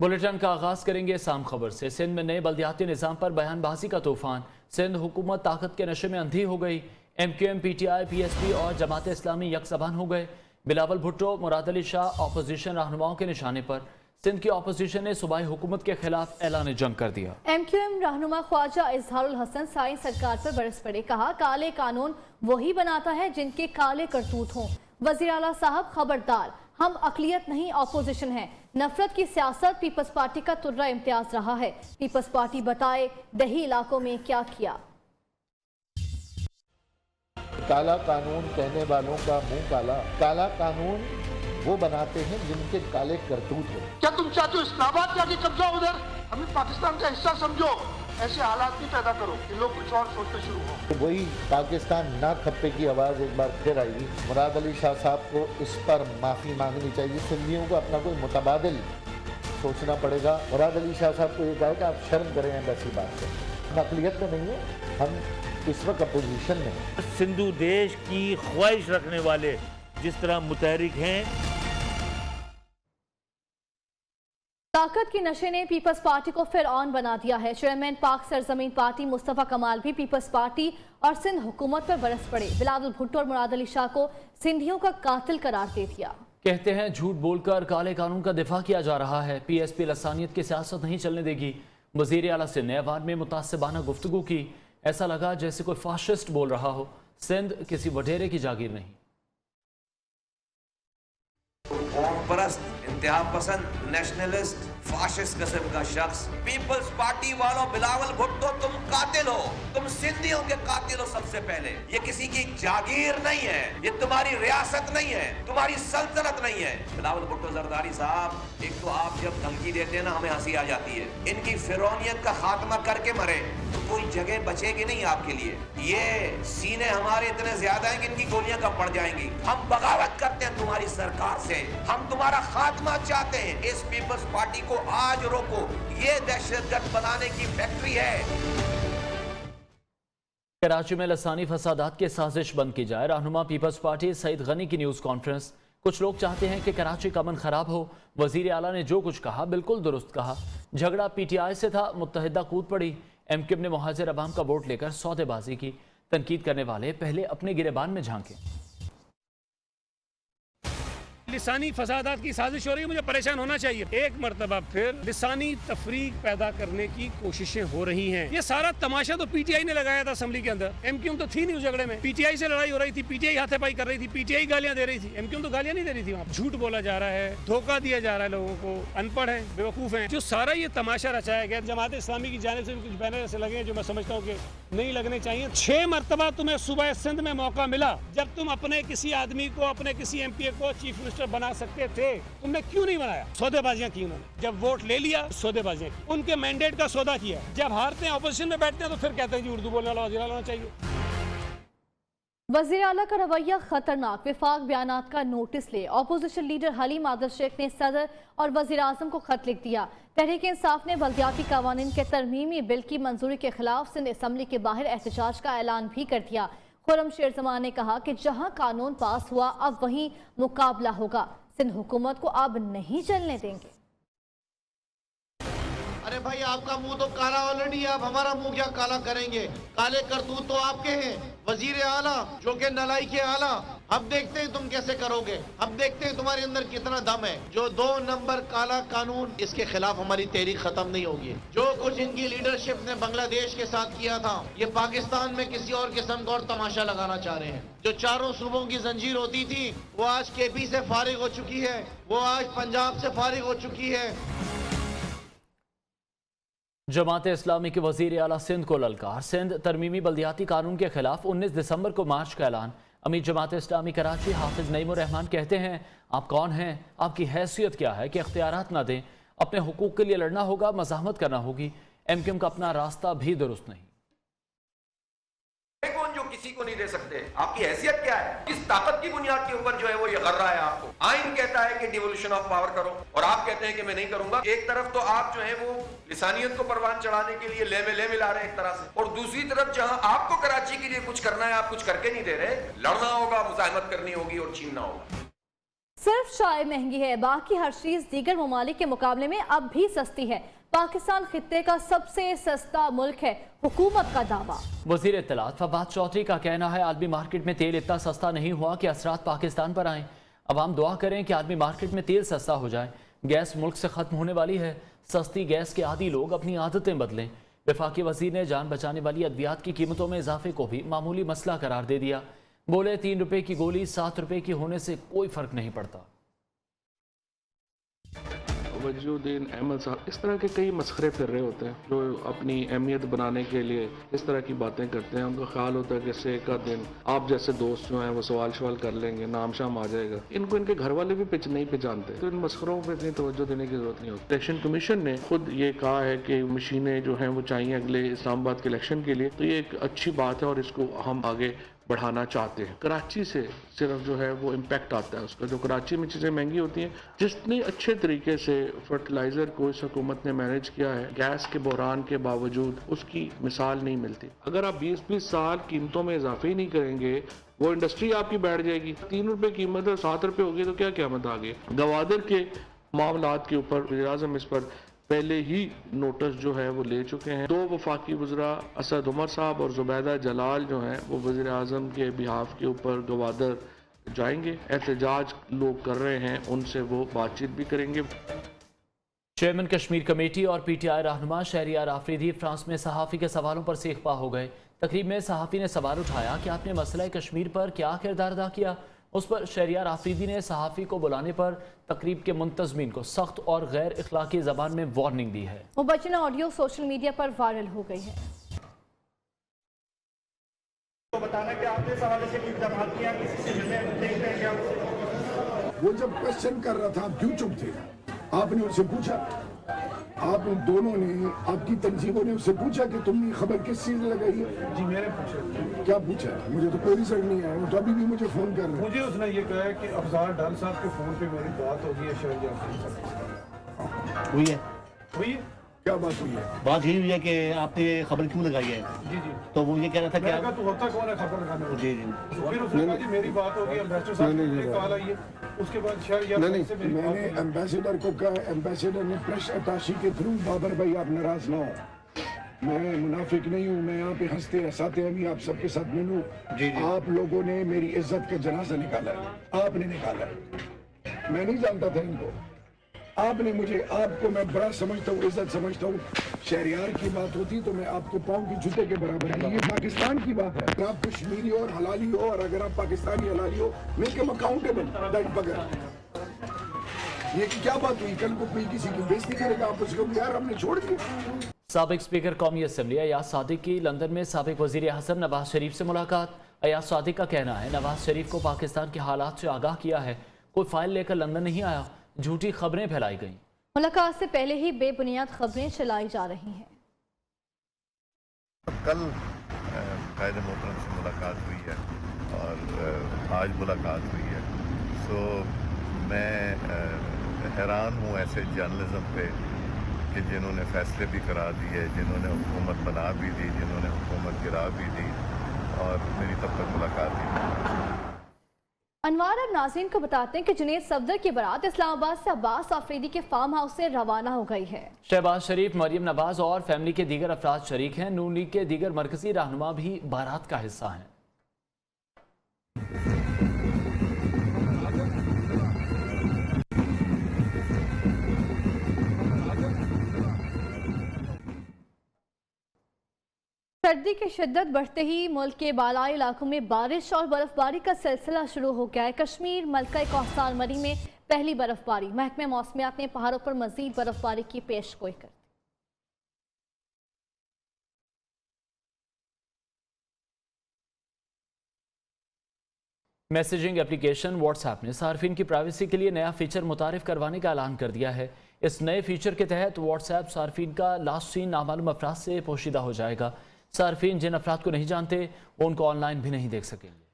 Bulletin का आगाज करेंगे साम खबर से। सिंध में नए बल्दियाती निज़ाम पर बयानबाजी का तूफान। सिंध हुकूमत ताकत के नशे में अंधी हो गई। MQM, PTI, PSP और जमात इस्लामी यकज़बान हो गए। बिलावल भुट्टो, मुराद अली शाह अपोजिशन रहनुमाओं के निशाने पर। सिंध की अपोजिशन ने सूबाई हुकूमत के खिलाफ ऐलान जंग कर दिया। MQM रहनुमा ख्वाजा इजहारुल हसन साईं सरकार पर बरस पड़े। कहा काले कानून वही बनाता है जिनके काले करतूत हों। वज़ीर आला साहब खबरदार, हम अक़लियत नहीं अपोजिशन है। नफरत की सियासत पीपल्स पार्टी का तुर्रा इम्तियाज रहा है। पीपल्स पार्टी बताए दही इलाकों में क्या किया। काला कानून कहने वालों का मुंह काला। काला कानून वो बनाते हैं जिनके काले करतूत हो। क्या तुम चाहते हो इस्लामाबाद जाके कब्जा उधर? हमें पाकिस्तान का हिस्सा समझो। ऐसे हालात नहीं पैदा करो कि लोग कुछ और सोचते शुरू हो। तो वही पाकिस्तान ना खप्पे की आवाज़ एक बार फिर आएगी। मुराद अली शाह साहब को इस पर माफ़ी मांगनी चाहिए। सिंधियों को अपना कोई मुतबादिल सोचना पड़ेगा। मुराद अली शाह साहब को ये कहा कि आप शर्म करें ऐसी बात से। हम अक़लियत में नहीं है, हम इस वक्त अपोजिशन में। सिंधु देश की ख्वाहिश रखने वाले जिस तरह मुतहरिक हैं, ताकत के नशे ने पीपल्स पार्टी को फिर ऑन बना दिया है। चेयरमैन पाक सरजमीन पार्टी मुस्तफ़ा कमाल भी पीपल्स पार्टी और सिंध हुकूमत पर बरस पड़े। बिलावल भुट्टो और मुराद अली शाह को सिंधियों का कातिल करार दे दिया। कहते हैं झूठ बोलकर काले कानून का दिफा किया जा रहा है। PSP लसानियत की सियासत नहीं चलने देगी। वज़ीर आला से नए अवार्ड में मुतासिबाना गुफ्तगू की। ऐसा लगा जैसे कोई फाशिस्ट बोल रहा हो। सिंध किसी वडेरे की जागीर नहीं। इंतहा पसंद, नेशनलिस्ट, फाशिस्ट किस्म का शख्स, पीपल्स पार्टी वालों, बिलावल भुट्टो तुम कातिल हो। तुम सिंधियों के कातिल हो सबसे पहले। ये किसी की जागीर नहीं है, ये तुम्हारी रियासत नहीं है, तुम्हारी सल्तनत नहीं है। बिलावल भुट्टो जरदारी साहब, एक तो आप जब धमकी देते हैं ना हमें हंसी आ जाती है। इनकी फिरौनियत का खात्मा करके मरे तो कोई जगह बचेगी नहीं आपके लिए। ये सीने हमारे इतने ज्यादा हैं कि इनकी गोलियां कब पड़ जाएंगी। हम बगावत करते हैं तुम्हारी सरकार से, हम तुम्हारा खात्मा चाहते हैं। इस पीपल्स पार्टी को आज रोको, ये दहशतगर्द बनाने की फैक्ट्री है। कराची में लसानी फसादात की साजिश बंद की जाए। रहनुमा पीपल्स पार्टी सईद गनी की न्यूज़ कॉन्फ्रेंस। कुछ लोग चाहते हैं कि कराची का अमन खराब हो। वज़ीर आला ने जो कुछ कहा बिल्कुल दुरुस्त कहा। झगड़ा PTI से था, मुत्तहिदा कूद पड़ी। MQM ने मुहाजिर अवाम का वोट लेकर सौदेबाजी की। तनकीद करने वाले पहले अपने गिरेबान में झांके। लिसानी फसादात की साजिश हो रही है, मुझे परेशान होना चाहिए। एक मरतबा फिर लिसानी तफरीक पैदा करने की कोशिशें हो रही हैं। ये सारा तमाशा तो PTI ने लगाया था असेंबली के अंदर। MQM तो थी नहीं उस झगड़े में। PTI से लड़ाई हो रही थी, PTI हाथापाई कर रही थी, PTI गालियां दे रही थी। MQM तो गालियां नहीं दे रही थी। वहाँ झूठ बोला जा रहा है, धोखा दिया जा रहा है लोगों को। अनपढ़ है, बेवकूफ है। जो सारा ये तमाशा रचाया गया, जमात इस्लामी की जानिब से भी कुछ बैनर ऐसे लगे जो मैं समझता हूँ कि नहीं लगने चाहिए। 6 मरतबा तुम्हें सूबा सिंध में मौका मिला जब तुम अपने किसी आदमी को, अपने किसी MPA को चीफ मिनिस्टर बना सकते थे, तुमने क्यों नहीं बनाया? सौदेबाजियां की उन्होंने। जब वोट ले लिया सौदेबाजियां की, उनके मैंडेट का सौदा किया। जब हारते हैं अपोजिशन में बैठते हैं तो फिर कहते हैं जी उर्दू बोलने वाला वज़ीर आला होना चाहिए। वज़ीर आला का रवैया खतरनाक। विफाक बयानात का नोटिस ले। अपोजिशन लीडर हलीम आदिल शेख ने सदर और वज़ीर आज़म को खत लिख दिया। तहरीक इंसाफ ने बल्दियाती कानून के तरमीमी बिल की मंजूरी के खिलाफ सिंध असम्बली के बाहर एहतजाज का ऐलान भी कर दिया। खुर्रम शेर ज़मान ने कहा कि जहां कानून पास हुआ अब वहीं मुकाबला होगा। सिंध हुकूमत को अब नहीं चलने देंगे। अरे भाई आपका मुंह तो काला ऑलरेडी है, आप हमारा मुंह क्या काला करेंगे? काले करतूत तो आपके हैं। वजीर आला जो कि नलाई के आला, अब देखते हैं तुम कैसे करोगे। अब देखते हैं तुम्हारे अंदर कितना दम है। जो 2 नंबर काला कानून, इसके खिलाफ हमारी तहरीक खत्म नहीं होगी। जो कुछ इनकी लीडरशिप ने बांग्लादेश के साथ किया था, ये पाकिस्तान में किसी और किस्म का और तमाशा लगाना चाह रहे हैं। जो 4 सूबों की जंजीर होती थी वो आज KP से फारिग हो चुकी है, वो आज पंजाब से फारिग हो चुकी है। जमात इस्लामी के वज़ीर आला सिंध को ललकार। सिंध तरमीमी बल्दियाती कानून के खिलाफ 19 दिसंबर को मार्च का ऐलान। अमीर जमात इस्लामी कराची हाफिज नईमुर रहमान कहते हैं आप कौन हैं, आपकी हैसियत क्या है कि इख्तियारात ना दें। अपने हुकूक के लिए लड़ना होगा, मज़ाहमत करना होगी। MQM का अपना रास्ता भी दुरुस्त नहीं। कौन जो किसी को नहीं दे सकते? आपकी हैसियत क्या है? किस ताकत की बुनियाद के ऊपर जो है वो ये कर रहा है आपको? आइन कहता है कि डिवोल्यूशन ऑफ पावर करो और आप कहते हैं कि मैं नहीं करूंगा। एक तरफ तो आप जो है वो लिसानियत को परवान चढ़ाने के लिए ले मिला रहे हैं एक तरह से, और दूसरी तरफ जहां आपको कराची के लिए कुछ करना है आप कुछ करके नहीं दे रहे। लड़ना होगा, मुजाहिमत करनी होगी और छीनना होगा। सिर्फ चाय महंगी है, बाकी हर चीज दीगर ममालिक के मुकाबले में अब भी सस्ती है। पाकिस्तान खित्ते का सबसे सस्ता मुल्क है, हुकूमत का दावा। वजीर इत्तलात फवाद चौधरी का कहना है आलमी मार्केट में तेल इतना सस्ता नहीं हुआ कि असरात पाकिस्तान पर आएँ। अब हम दुआ करें कि आलमी मार्केट में तेल सस्ता हो जाए। गैस मुल्क से ख़त्म होने वाली है। सस्ती गैस के आदी लोग अपनी आदतें बदलें। वफाकी वजीर ने जान बचाने वाली अद्वियात की कीमतों में इजाफे को भी मामूली मसला करार दे दिया। बोले 3 रुपए की गोली 7 रुपए की होने से कोई फ़र्क नहीं पड़ता। वजूद्दीन अहमद साहब इस तरह के कई मसखरे फिर रहे होते हैं जो अपनी अहमियत बनाने के लिए इस तरह की बातें करते हैं। उनका ख्याल होता है कि इससे एक दिन आप जैसे दोस्त जो हैं वो सवाल कर लेंगे, नाम शाम आ जाएगा। इनको इनके घर वाले भी नहीं पहचानते, तो इन मसखरों पर इतनी तवज्जो देने की जरूरत नहीं होती। इलेक्शन कमीशन ने खुद ये कहा है कि मशीनें जो हैं वो चाहिए अगले इस्लामाबाद के इलेक्शन के लिए, तो ये एक अच्छी बात है और इसको हम आगे बढ़ाना चाहते हैं। कराची से सिर्फ जो है वो इम्पैक्ट आता है उसका, जो कराची में चीज़ें महंगी होती हैं। जितने अच्छे तरीके से फर्टिलाइज़र को इस हुकूमत ने मैनेज किया है गैस के बहरान के बावजूद, उसकी मिसाल नहीं मिलती। अगर आप 20-20 साल कीमतों में इजाफे ही नहीं करेंगे, वो इंडस्ट्री आपकी बैठ जाएगी। 3 रुपये कीमत है 7 रुपये होगी तो क्या क़यामत आ गई। गवादर के मामलात के ऊपर वज़ीर-ए-आज़म इस पर पहले ही नोटिस जो है वो ले चुके हैं। 2 वफाकी वज़रा असद उमर साहब और ज़ुबैदा जलाल जो हैं वो वज़ीर आज़म के बिहाफ के ऊपर गवादर जाएंगे। एहतजाज लोग कर रहे हैं, उनसे वो बातचीत भी करेंगे। चेयरमैन कश्मीर कमेटी और PTI रहनुमा शहरियार आफरीदी फ्रांस में सहाफ़ी के सवालों पर सीखपा हो गए। तकरीब में सहाफ़ी ने सवाल उठाया कि आपने मसला कश्मीर पर क्या किरदार अदा किया। उस पर शहरियार आफरीदी ने सहाफ़ी को बुलाने पर तकरीब के मुंतज़मीन को सख्त और गैर इखलाकी ज़बान में वार्निंग दी है। मुबैना ऑडियो सोशल मीडिया पर वायरल हो गई है। तो बताना कि आपने इस हवाले से कुछ बात किया, किसी से मिलने देख रहे हैं क्या? वो जब क्वेश्चन कर रहा था आप क्यों चुप थे, आपने उनसे पूछा, आप दोनों ने, आपकी तंजीमों ने उससे पूछा कि तुमने खबर किस चीज लगाई है? जी मैंने पूछा। क्या पूछा? मुझे तो कोई रिजल्ट नहीं आया। वो तो अभी भी मुझे फोन कर रहे हैं। मुझे उसने ये कहा कि अफजार डाल साहब के फोन पे मेरी बात होगी है शहर हुई है। हुई है? क्या बात हुई है? बात यही हुई है कि आपने खबर क्यों लगाई है। जी जी। तो वो ये कह रहा था कि तो होता कौन है खबर लगाने वाला? जी जी। फिर उसने कहा जी मेरी बात होगी एम्बेसडर साहब से कॉल आई है। उसके बाद शहर मैंने एम्बेसडर को कहा, एम्बेसडर ने प्रेस अटाशी के थ्रू, बाबर भाई आप नाराज ना हो, मैं मुनाफिक नहीं हूँ, मैं यहाँ पे हंसते हंसाते अभी आप सबके साथ मिलूँ। आप लोगों ने मेरी इज्जत का जनाजा निकाला है, आपने निकाला है। मैं नहीं जानता था इनको, आपने मुझे, आपको मैं बड़ा समझता हूँ, इज्जत समझता हूँ। शहरियार की बात होती तो मैं आपको पाँव की जूते के बराबर है। ये पाकिस्तान की बात है। अगर आप कश्मीरी हो और हलाली हो, और अगर आप पाकिस्तानी हलाली हो, मेक हिम अकाउंटेबल दैट बगैर। ये क्या बात हुई? कल को कोई किसी की बेइज्जती करेगा, आप उसको यार हमने छोड़ दिया। साबिक स्पीकर कौमी असम्बली अयाज सादिक की लंदन में साबिक वज़ीर आज़म नवाज शरीफ से मुलाकात। अयाज सादिक का कहना है नवाज शरीफ को पाकिस्तान के हालात से आगाह किया है, कोई फाइल लेकर लंदन नहीं आया, झूठी खबरें फैलाई गईं। मुलाकात से पहले ही बेबुनियाद खबरें चलाई जा रही हैं। कल कायदे मोहतरम से मुलाकात हुई है और आज मुलाकात हुई है, तो मैं हैरान हूँ ऐसे जर्नलिज्म पे कि जिन्होंने फैसले भी करा दिए, जिन्होंने हुकूमत बना भी दी, जिन्होंने हुकूमत गिरा भी दी, और मेरी तब तक मुलाकात ही। अनवार अब नाज़रीन को बताते हैं कि जुनैद सफदर की बारात इस्लामाबाद से अब्बास आफरीदी के फार्म हाउस से रवाना हो गई है। शहबाज शरीफ, मरियम नवाज और फैमिली के दीगर अफराद शरीक हैं। नून लीग के दीगर मरकजी रहनुमा भी बारात का हिस्सा हैं। सर्दी की शिद्दत बढ़ते ही मुल्क के बालाई इलाकों में बारिश और बर्फबारी का सिलसिला शुरू हो गया है। कश्मीर, मलका कौसार मरी में पहली बर्फबारी। महकमे मौसमियात ने पहाड़ों पर मजीद बर्फबारी की पेशगोई कर दी। मैसेजिंग एप्लीकेशन व्हाट्सएप ने सार्फिन की प्राइवेसी के लिए नया फीचर मुतारिफ करवाने का ऐलान कर दिया है। इस नए फीचर के तहत व्हाट्सएप सार्फिन का लास्ट सीन नामालूम अफराद से पोशीदा हो जाएगा। सार्फिन जिन अफराद को नहीं जानते वो उनको ऑनलाइन भी नहीं देख सकेंगे।